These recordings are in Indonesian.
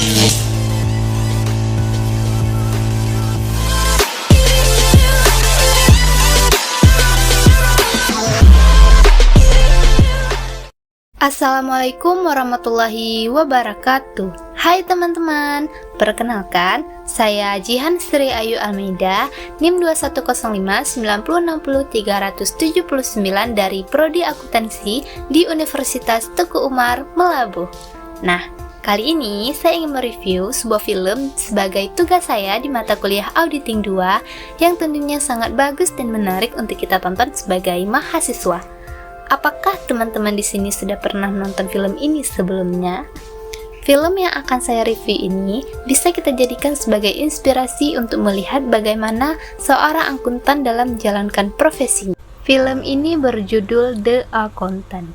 Assalamualaikum warahmatullahi wabarakatuh. Hai teman-teman, perkenalkan saya Jihan Sri Ayu Almeida, NIM 2105-9060379 dari Prodi Akuntansi di Universitas Teguh Umar, Melabuh. Nah, kali ini saya ingin mereview sebuah film sebagai tugas saya di mata kuliah Auditing 2 yang tentunya sangat bagus dan menarik untuk kita tonton sebagai mahasiswa. Apakah teman-teman di sini sudah pernah menonton film ini sebelumnya? Film yang akan saya review ini bisa kita jadikan sebagai inspirasi untuk melihat bagaimana seorang akuntan dalam menjalankan profesinya. Film ini berjudul The Accountant,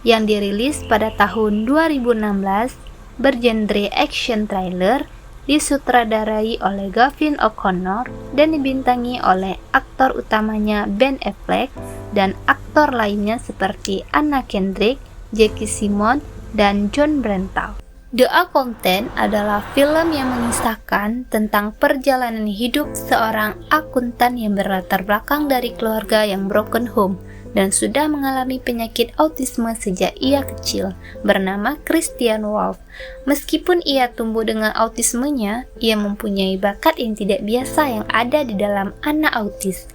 yang dirilis pada tahun 2016, bergenre action thriller, disutradarai oleh Gavin O'Connor dan dibintangi oleh aktor utamanya Ben Affleck dan aktor lainnya seperti Anna Kendrick, Jackie Simmons, dan John Bernthal. The Accountant adalah film yang mengisahkan tentang perjalanan hidup seorang akuntan yang berlatar belakang dari keluarga yang broken home dan sudah mengalami penyakit autisme sejak ia kecil, bernama Christian Wolff. Meskipun ia tumbuh dengan autismenya, ia mempunyai bakat yang tidak biasa yang ada di dalam anak autis.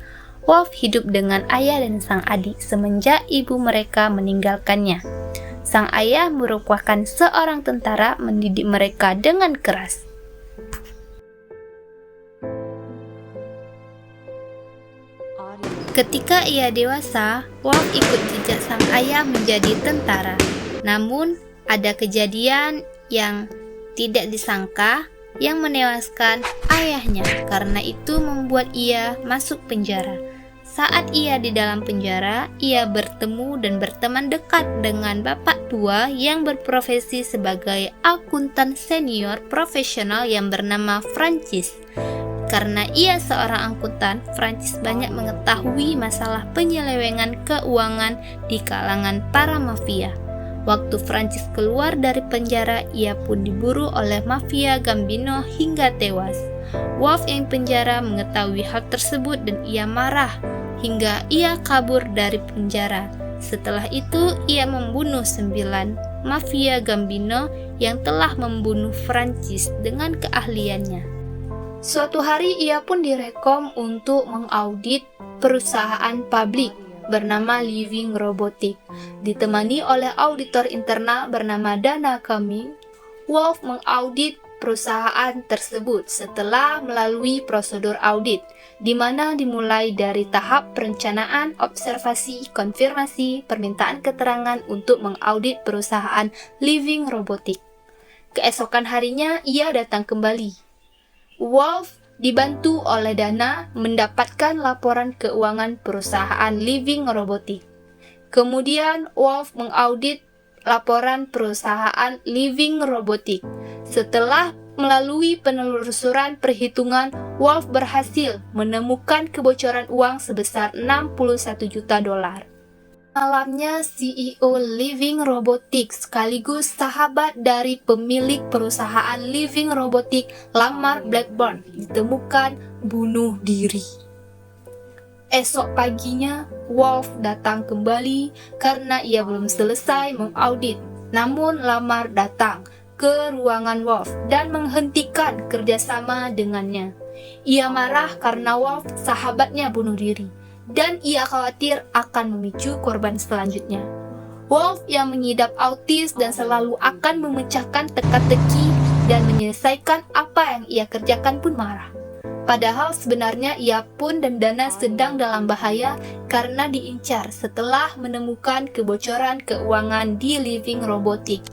Wolff hidup dengan ayah dan sang adik semenjak ibu mereka meninggalkannya. Sang ayah merupakan seorang tentara mendidik mereka dengan keras. Ketika ia dewasa, Wolff ikut jejak sang ayah menjadi tentara. Namun, ada kejadian yang tidak disangka yang menewaskan ayahnya. Karena itu membuat ia masuk penjara. Saat ia di dalam penjara, ia bertemu dan berteman dekat dengan bapak tua yang berprofesi sebagai akuntan senior profesional yang bernama Francis. Karena ia seorang akuntan, Francis banyak mengetahui masalah penyelewengan keuangan di kalangan para mafia. Waktu Francis keluar dari penjara, ia pun diburu oleh mafia Gambino hingga tewas. Wolff yang penjara mengetahui hal tersebut dan ia marah hingga ia kabur dari penjara. Setelah itu, ia membunuh 9 mafia Gambino yang telah membunuh Francis dengan keahliannya. Suatu hari ia pun direkom untuk mengaudit perusahaan publik bernama Living Robotics. Ditemani oleh auditor internal bernama Dana Cumming, Wolff mengaudit perusahaan tersebut setelah melalui prosedur audit, di mana dimulai dari tahap perencanaan, observasi, konfirmasi, permintaan keterangan untuk mengaudit perusahaan Living Robotics. Keesokan harinya ia datang kembali. Wolff dibantu oleh Dana mendapatkan laporan keuangan perusahaan Living Robotics. Kemudian Wolff mengaudit laporan perusahaan Living Robotics. Setelah melalui penelusuran perhitungan, Wolff berhasil menemukan kebocoran uang sebesar $61 juta. Malamnya, CEO Living Robotics sekaligus sahabat dari pemilik perusahaan Living Robotics, Lamar Blackburn, ditemukan bunuh diri. Esok paginya, Wolff datang kembali karena ia belum selesai mengaudit. Namun Lamar datang ke ruangan Wolff dan menghentikan kerjasama dengannya. Ia marah karena Wolff sahabatnya bunuh diri, dan ia khawatir akan memicu korban selanjutnya. Wolff yang mengidap autis dan selalu akan memecahkan teka-teki dan menyelesaikan apa yang ia kerjakan pun marah. Padahal sebenarnya ia pun dan Dana sedang dalam bahaya karena diincar setelah menemukan kebocoran keuangan di Living Robotics.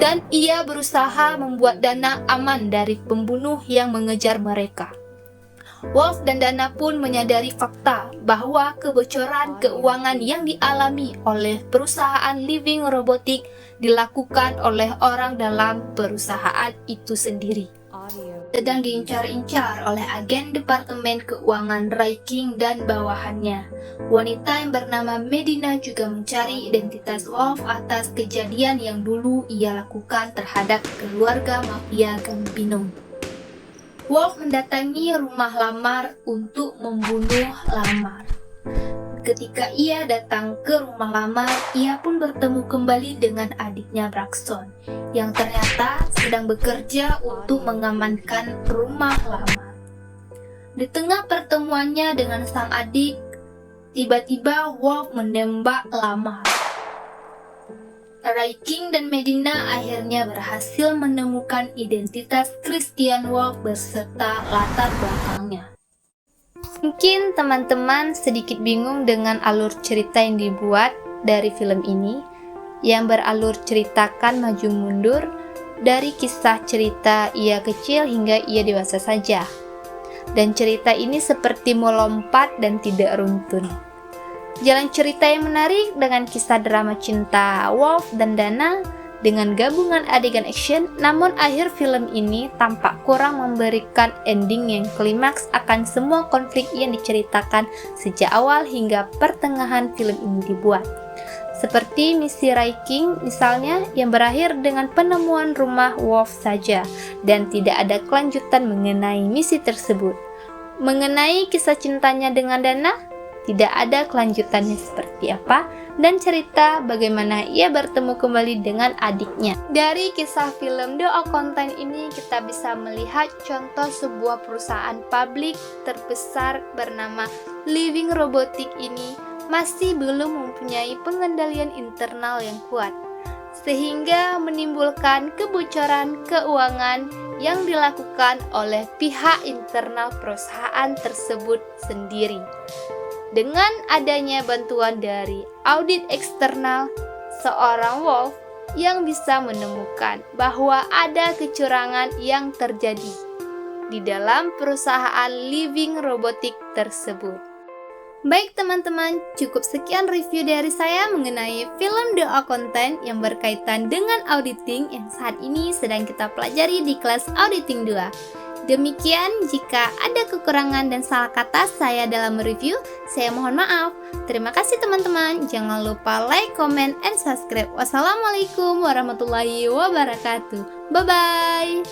Dan ia berusaha membuat Dana aman dari pembunuh yang mengejar mereka. Wolff dan Dana pun menyadari fakta bahwa kebocoran keuangan yang dialami oleh perusahaan Living Robotics dilakukan oleh orang dalam perusahaan itu sendiri. sedang diincar-incar oleh agen Departemen Keuangan Rai King dan bawahannya. Wanita yang bernama Medina juga mencari identitas Wolf atas kejadian yang dulu ia lakukan terhadap keluarga mafia Gambino. Wolf mendatangi rumah Lamar untuk membunuh Lamar. Ketika ia datang ke rumah Lamar, ia pun bertemu kembali dengan adiknya Braxton, yang ternyata sedang bekerja untuk mengamankan rumah Lamar. Di tengah pertemuannya dengan sang adik, tiba-tiba Wolf menembak Lamar. Rai King dan Medina akhirnya berhasil menemukan identitas Christian Wolf beserta latar belakangnya. Mungkin teman-teman sedikit bingung dengan alur cerita yang dibuat dari film ini, yang beralur ceritakan maju mundur dari kisah cerita ia kecil hingga ia dewasa saja. Dan cerita ini seperti melompat dan tidak runtun. Jalan cerita yang menarik dengan kisah drama cinta Wolf dan Dana dengan gabungan adegan action, namun akhir film ini tampak kurang memberikan ending yang klimaks akan semua konflik yang diceritakan sejak awal hingga pertengahan film ini dibuat. Seperti misi Rai King misalnya, yang berakhir dengan penemuan rumah Wolf saja dan tidak ada kelanjutan mengenai misi tersebut. Mengenai kisah cintanya dengan Dana, tidak ada kelanjutannya seperti apa, dan cerita bagaimana ia bertemu kembali dengan adiknya. Dari kisah film The Accountant ini kita bisa melihat contoh sebuah perusahaan publik terbesar bernama Living Robotics ini masih belum mempunyai pengendalian internal yang kuat, sehingga menimbulkan kebocoran keuangan yang dilakukan oleh pihak internal perusahaan tersebut sendiri. Dengan adanya bantuan dari audit eksternal, seorang Wolf yang bisa menemukan bahwa ada kecurangan yang terjadi di dalam perusahaan Living Robotics tersebut. Baik teman-teman, cukup sekian review dari saya mengenai film The Accountant yang berkaitan dengan auditing yang saat ini sedang kita pelajari di kelas Auditing 2. Demikian, jika ada kekurangan dan salah kata saya dalam review, saya mohon maaf. Terima kasih teman-teman. Jangan lupa like, comment, and subscribe. Wassalamualaikum warahmatullahi wabarakatuh. Bye-bye.